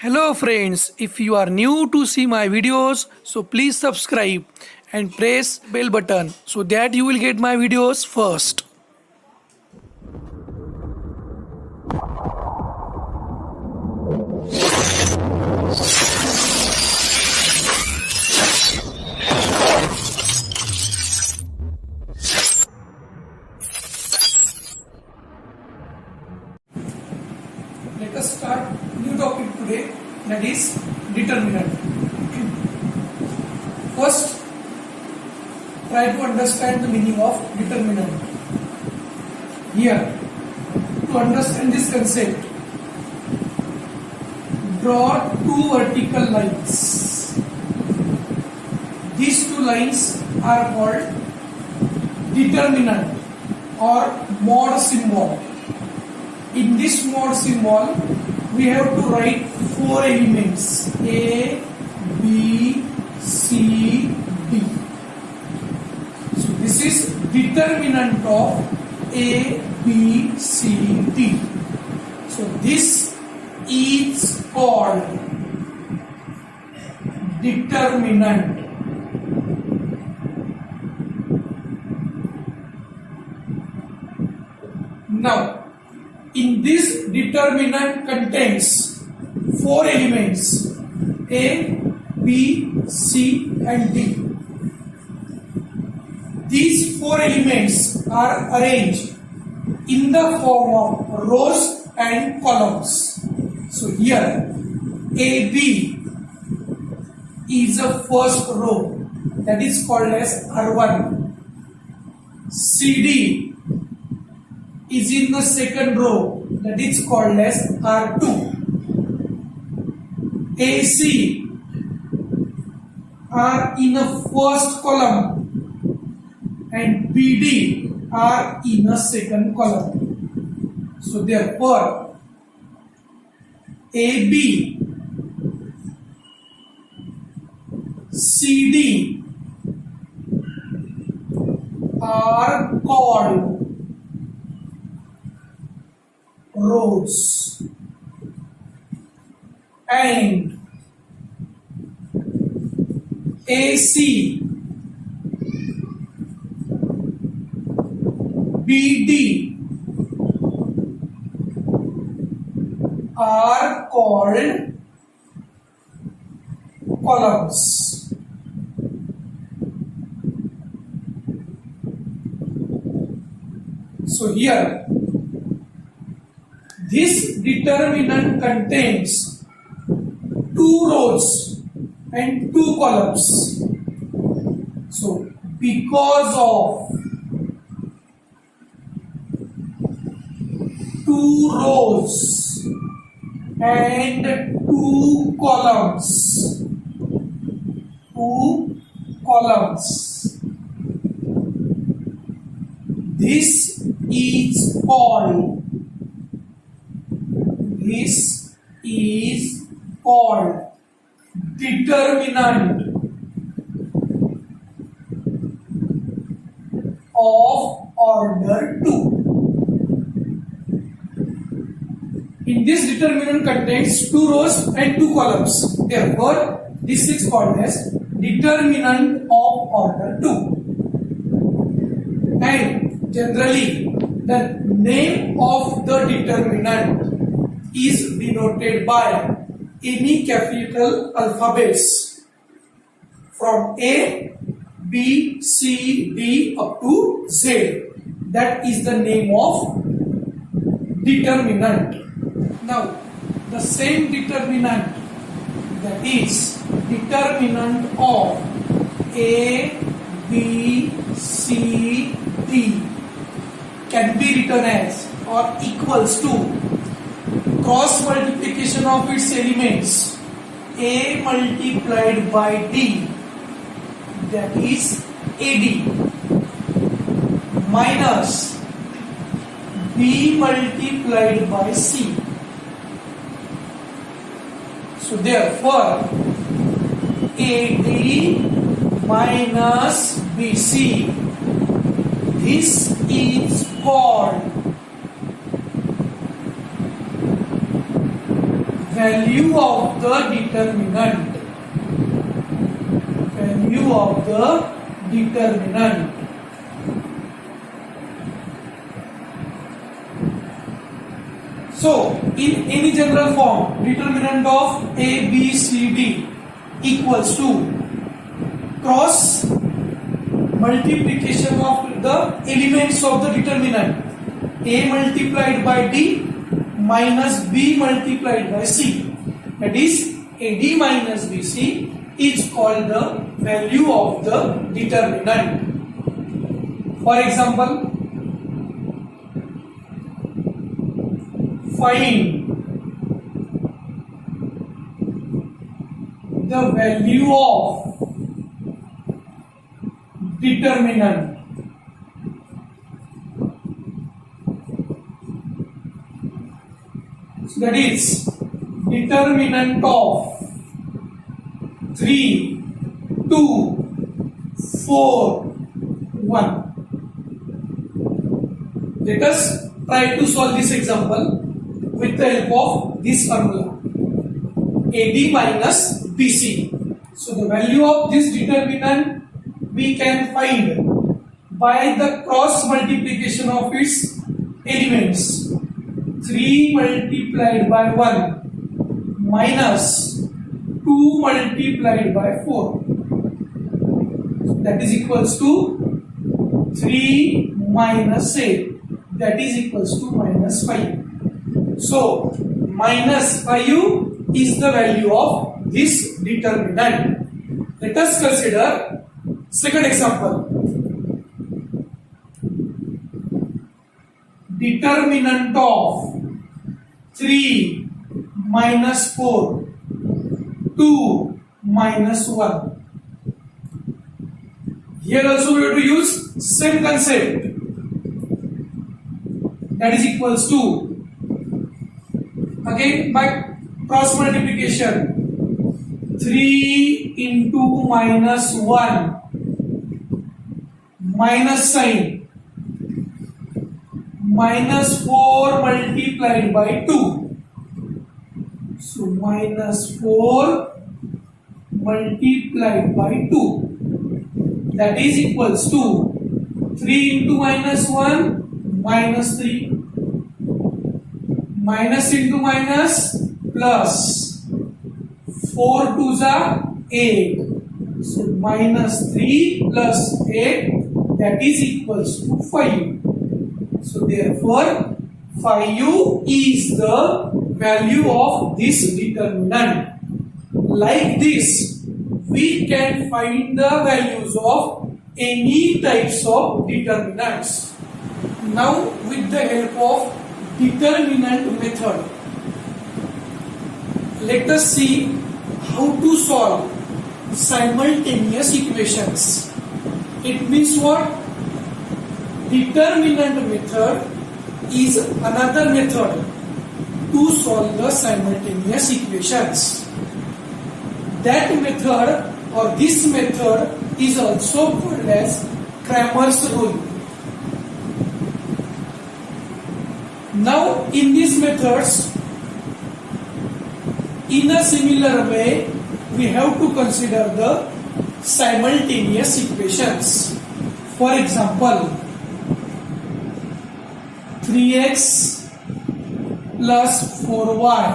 Hello friends, if you are new to see my videos, so please subscribe and press bell button so that you will get my videos first. Let us start new topic today, that is determinant. First, try to understand the meaning of determinant. Here, to understand this concept, draw two vertical lines. These two lines are called determinant or mod symbol. In this mod symbol, we have to write four elements: A, B, C, D. So this is determinant of A, B, C, D. So this is called determinant. Now, in this determinant contains four elements: A, B, C and D. These four elements are arranged in the form of rows and columns. So here AB is the first row, that is called as R1. CD is in the second row, that is called as R2. AC are in the first column and BD are in the second column. So therefore AB, CD are called rows and AC, BD are called columns. So here this determinant contains two rows and two columns. So because of two rows and two columns, this is called determinant of order 2. In this determinant contains two rows and two columns. Therefore, this is called as determinant of order 2. And generally, the name of the determinant is denoted by any capital alphabets from A, B, C, D up to Z. That is the name of determinant. Now, the same determinant, that is determinant of A, B, C, D, can be written as or equals to cross multiplication of its elements A multiplied by D, that is AD, minus B multiplied by C. So therefore AD minus BC, this is called value of the determinant. Value of the determinant. So, in any general form, determinant of A, B, C, D equals to cross multiplication of the elements of the determinant. A multiplied by D minus B multiplied by C. That is, AD minus BC is called the value of the determinant. For example, find the value of determinant. So that is determinant of 3, 2, 4, 1. Let us try to solve this example with the help of this formula, AD minus BC. So the value of this determinant we can find by the cross multiplication of its elements. 3 multiplied by 1 minus 2 multiplied by 4. That is equals to 3 minus 8. That is equals to minus 5. So, minus 5 is the value of this determinant. Let us consider second example. Determinant of 3 minus 4, 2 minus 1. Here also we have to use same concept. That is equals to, again by cross multiplication, 3 into minus 1 minus sign minus 4 multiplied by 2. So minus 4 multiplied by 2. That is equals to 3 into minus 1 minus 3 minus into minus plus 4 2s are 8. So minus 3 plus 8, that is equals to 5. So therefore 5 is the value of this determinant. Like this, we can find the values of any types of determinants. Now with the help of determinant method, let us see how to solve simultaneous equations. It means what? Determinant method is another method to solve the simultaneous equations. That method or this method is also called as Cramer's rule. Now in these methods, in a similar way, we have to consider the simultaneous equations. For example, 3x plus 4y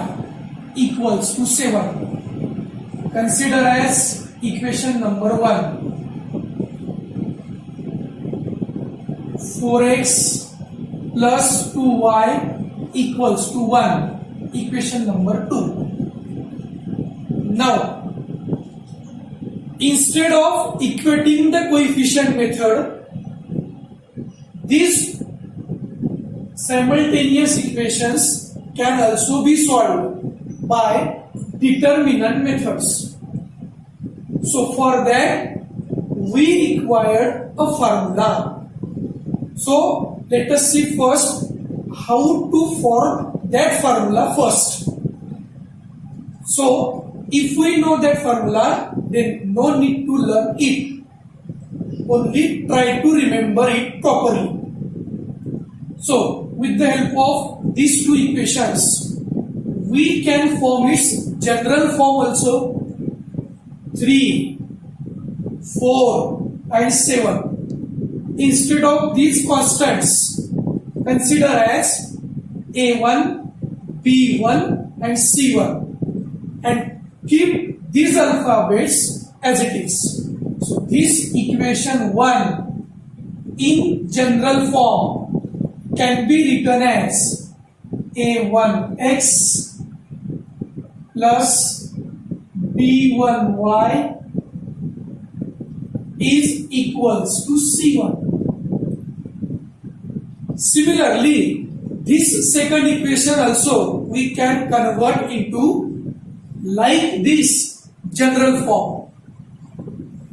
equals to 7. Consider as equation number 1. 4x plus 2y equals to 1. Equation number 2. Now, instead of equating the coefficient method, these simultaneous equations can also be solved by determinant methods. So for that, we require a formula. So let us see first how to form that formula first. So if we know that formula, then no need to learn it. Only try to remember it properly. So with the help of these two equations, we can form its general form also. 3, 4 and 7. Instead of these constants, consider as A1, B1 and C1 and keep these alphabets as it is. So this equation 1 in general form can be written as A1x plus B1y is equals to C1. Similarly, this second equation also we can convert into like this general form.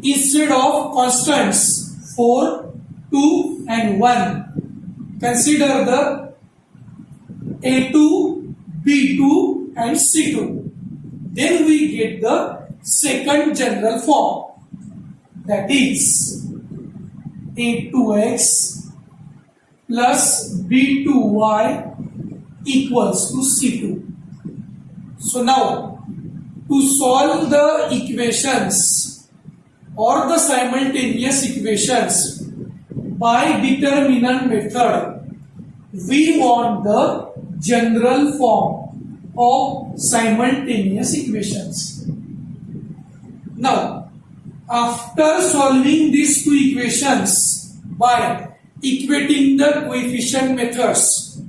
Instead of constants 4, 2 and 1, consider the A2, B2 and C2. Then we get the second general form, that is A2x plus B2y equals to C2. So now, to solve the equations or the simultaneous equations by determinant method, we want the general form of simultaneous equations. Now, after solving these two equations by equating the coefficient methods,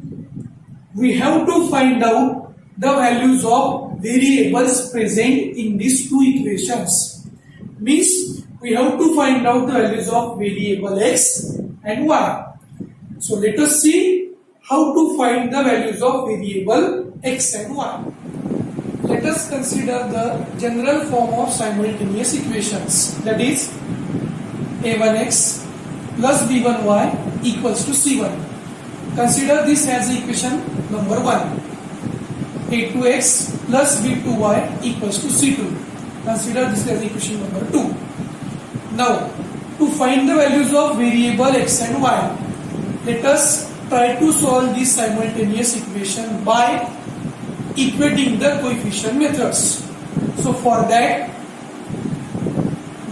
we have to find out the values of variables present in these two equations. Means we have to find out the values of variable x and y. So let us see how to find the values of variable x and y. Let us consider the general form of simultaneous equations, that is a1x plus b1y equals to c1. Consider this as equation number 1. a2x plus b2y equals to c2. Consider this as equation number 2. Now, to find the values of variable x and y, let us try to solve this simultaneous equation by equating the coefficient methods. So for that,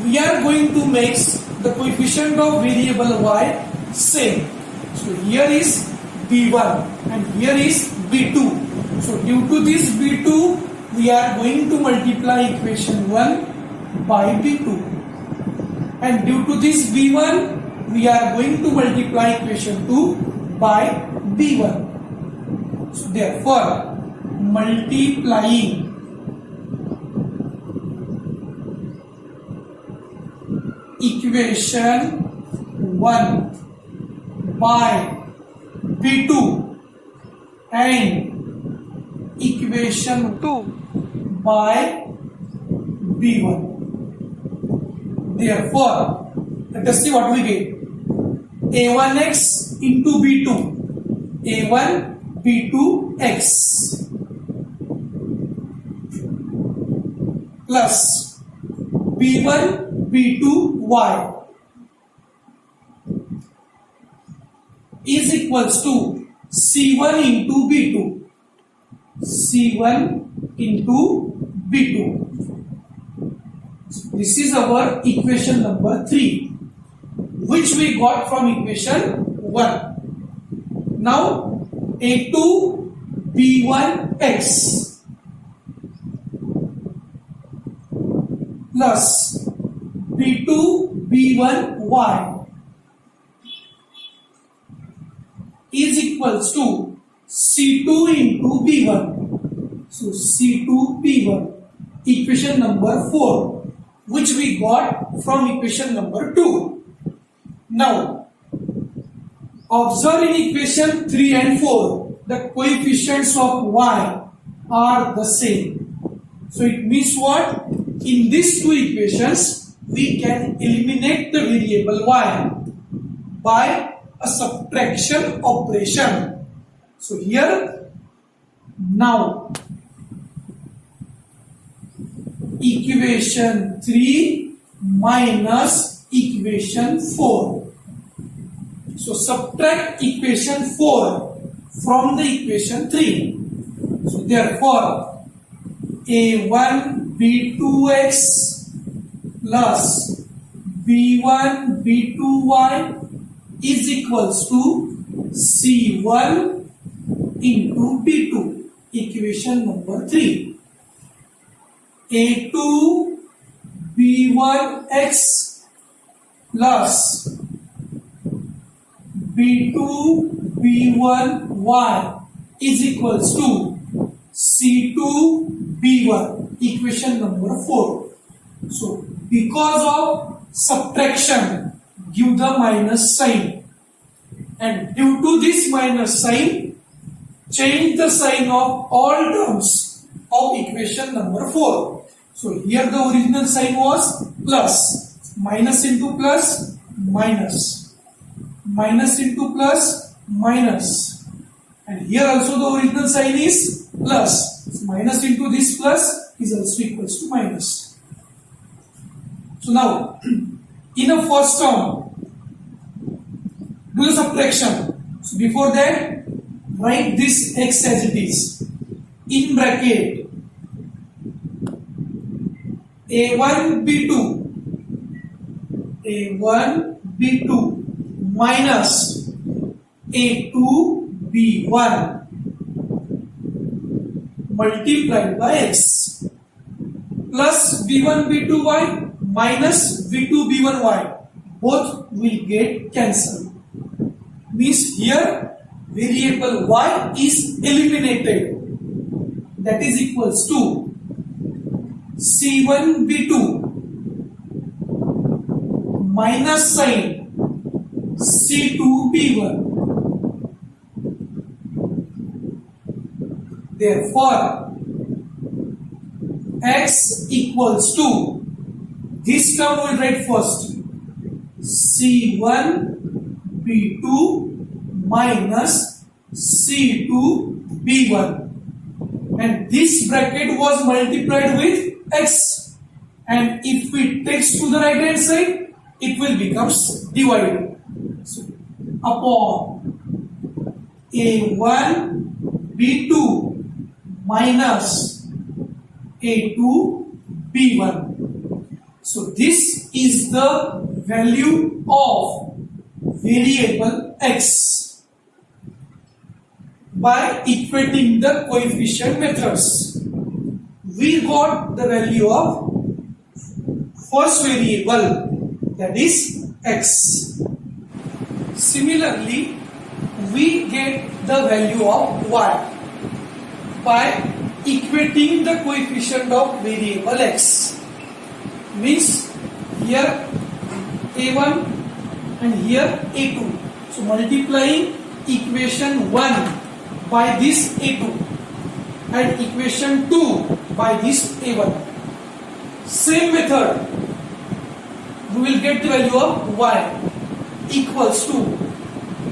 we are going to make the coefficient of variable y same. So here is b1 and here is b2. So due to this b2, we are going to multiply equation 1 by b2. And due to this b1, we are going to multiply equation 2 by b1. So therefore, multiplying equation 1 by b2 and equation 2 by b1. Therefore, let us see what we get. a1x into b2, a1 b2x plus b1 b2y is equals to c1 into b2, c1 into b2. This is our equation number 3, which we got from equation 1. Now, a2 b1x plus b2 b1y is equals to c2 into b1. So c2 b1, equation number 4, which we got from equation number 2. Now, observe in equation 3 and 4, the coefficients of y are the same. So it means what? In these two equations, we can eliminate the variable y by a subtraction operation. So here, now, equation 3 minus equation 4. So subtract equation 4 from the equation 3. So therefore, a1 b2x plus b1 b2y is equals to c1 into b2. Equation number 3. a2 b1x plus b2 b1y is equals to c2 b1. Equation number 4. So because of subtraction, give the minus sign, and due to this minus sign, change the sign of all terms of equation number 4. So here the original sign was plus, minus into plus, minus, minus into plus, minus, and here also the original sign is plus. So minus into this plus is also equals to minus. So now in the first term, do the subtraction. So before that, write this x as it is. In bracket, a1 b2 minus a2 b1 multiplied by x plus b1 b2y minus b2 b1y. Both will get cancelled. Means here variable y is eliminated. That is equals to c1 b2 minus sign c2 b1. Therefore, x equals to, this term we will write first, c1 b2 minus c2 b1, and this bracket was multiplied with x, and if we take to the right hand side, it will become divided. So upon a1 b2 minus a2 b1. So this is the value of variable x. By equating the coefficient methods, we got the value of first variable, that is x. Similarly, we get the value of y by equating the coefficient of variable x. Means here a1 and here a2. So multiplying equation 1 by this a2 and equation 2 by this a1. Same method, we will get the value of y equals to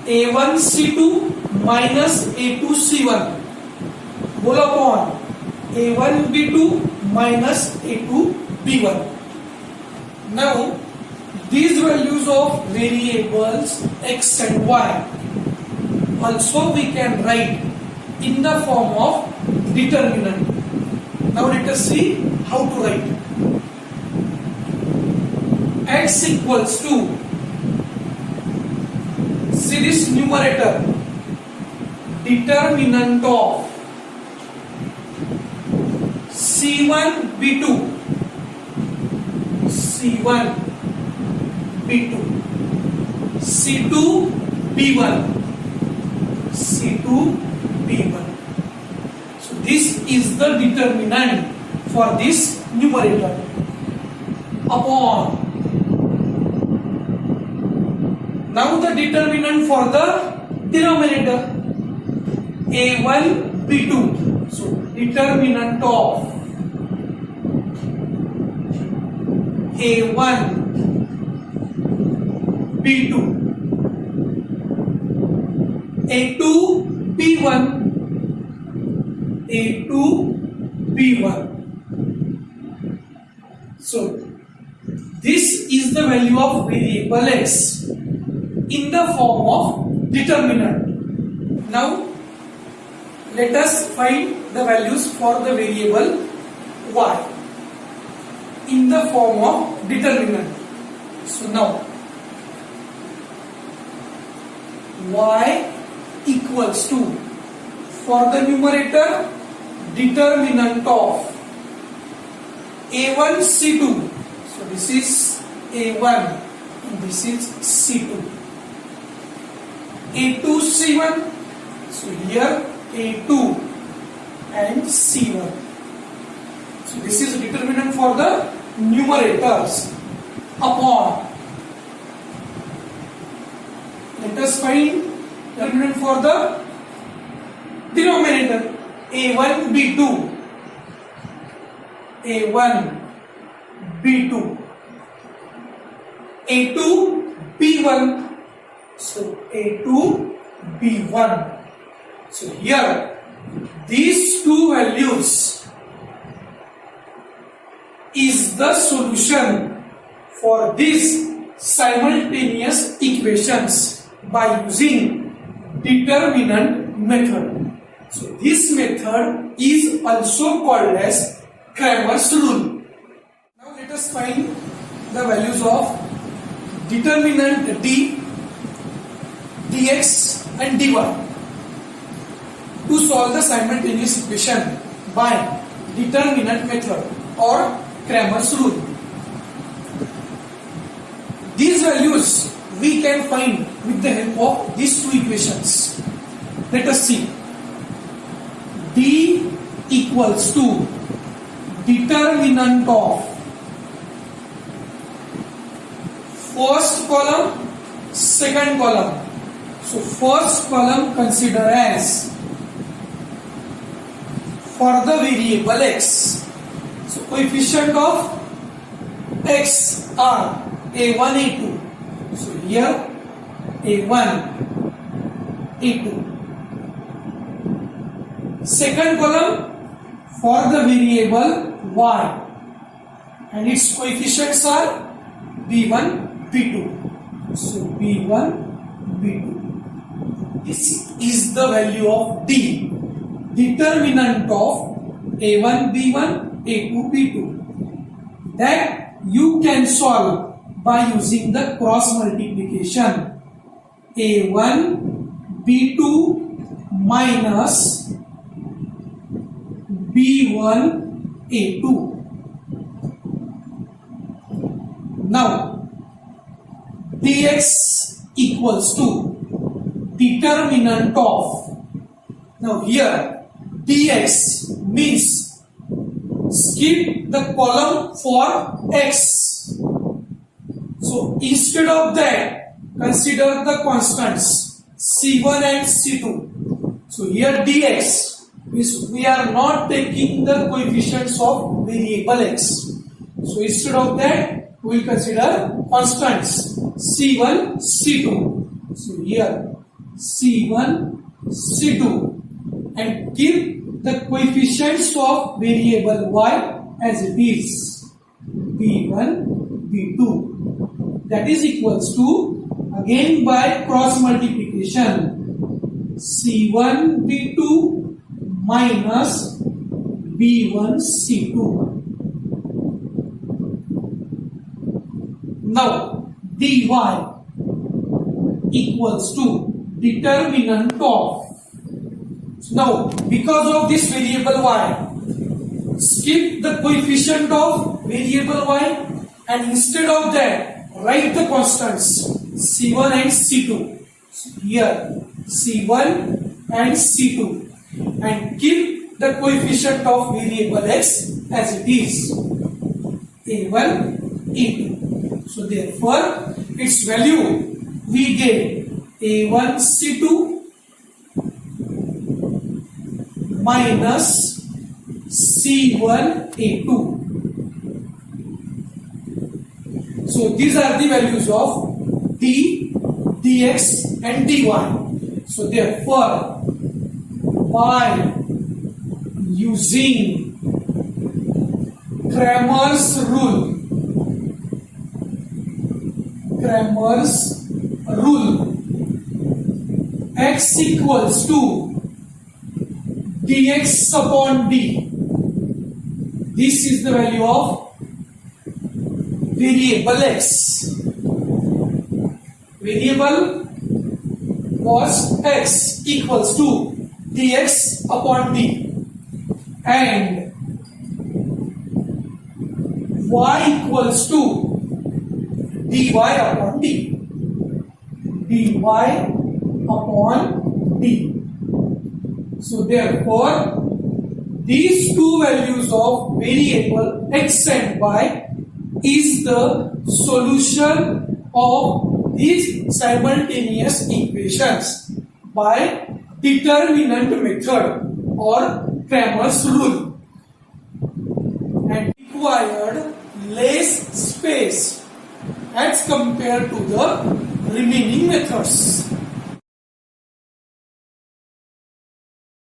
a1 c2 minus a2 c1 whole upon a1 b2 minus a2 b1. Now these values of variables x and y also we can write in the form of determinant. Now let us see how to write. X equals to, see this numerator, determinant of c1 b2 c1 b2 c2 b1 c2 b1. So this is the determinant for this numerator upon. Now the determinant for the denominator a1 b2. So determinant of a1 b2 a2 b1 a2 b1. So this is the value of variable x in the form of determinant. Now let us find the values for the variable y in the form of determinant. So now y equals to, for the numerator, determinant of a1 c2. So this is a1 and this is c2. a2 c1. So here a2 and c1. So this is determinant for the numerators upon. Let us find determinant for the denominator. a1 b2, a1 b2, a2 b1. So a2 b1. So here these two values is the solution for these simultaneous equations by using determinant method. So this method is also called as Cramer's rule. Now let us find the values of determinant d, dx and dy to solve the simultaneous equation by determinant method or Cramer's rule. These values we can find with the help of these two equations. Let us see. D equals to determinant of first column, second column. So first column consider as for the variable x. So coefficient of x are a1, a2. So here a1, a2. Second column for the variable y and its coefficients are b1, b2. So b1, b2. This is the value of d, determinant of a1, b1, a2, b2, that you can solve by using the cross multiplication. a1, b2 minus b1, a2. Now dx equals to determinant of, now here dx means skip the column for x. So instead of that, consider the constants c1 and c2. So here dx is, we are not taking the coefficients of variable x. So instead of that, we will consider constants c1, c2. So here c1, c2 and keep the coefficients of variable y as it is, b1, b2. That is equals to, again by cross multiplication, c1, b2 minus b1, c2. Now dy equals to determinant of, now because of this variable y, skip the coefficient of variable y and instead of that write the constants c1 and c2. So here c1 and c2 and keep the coefficient of variable x as it is, a1, a2. So therefore its value we get a1 c2 minus c1 a2. So these are the values of d, dx and dy. So therefore by using Cramer's rule, x equals to dx upon d. This is the value of variable x. Variable was x equals to dx upon d, and y equals to dy upon d. dy upon d. So therefore, these two values of variable x and y is the solution of these simultaneous equations by determinant method or Cramer's rule, and required less space as compared to the remaining methods.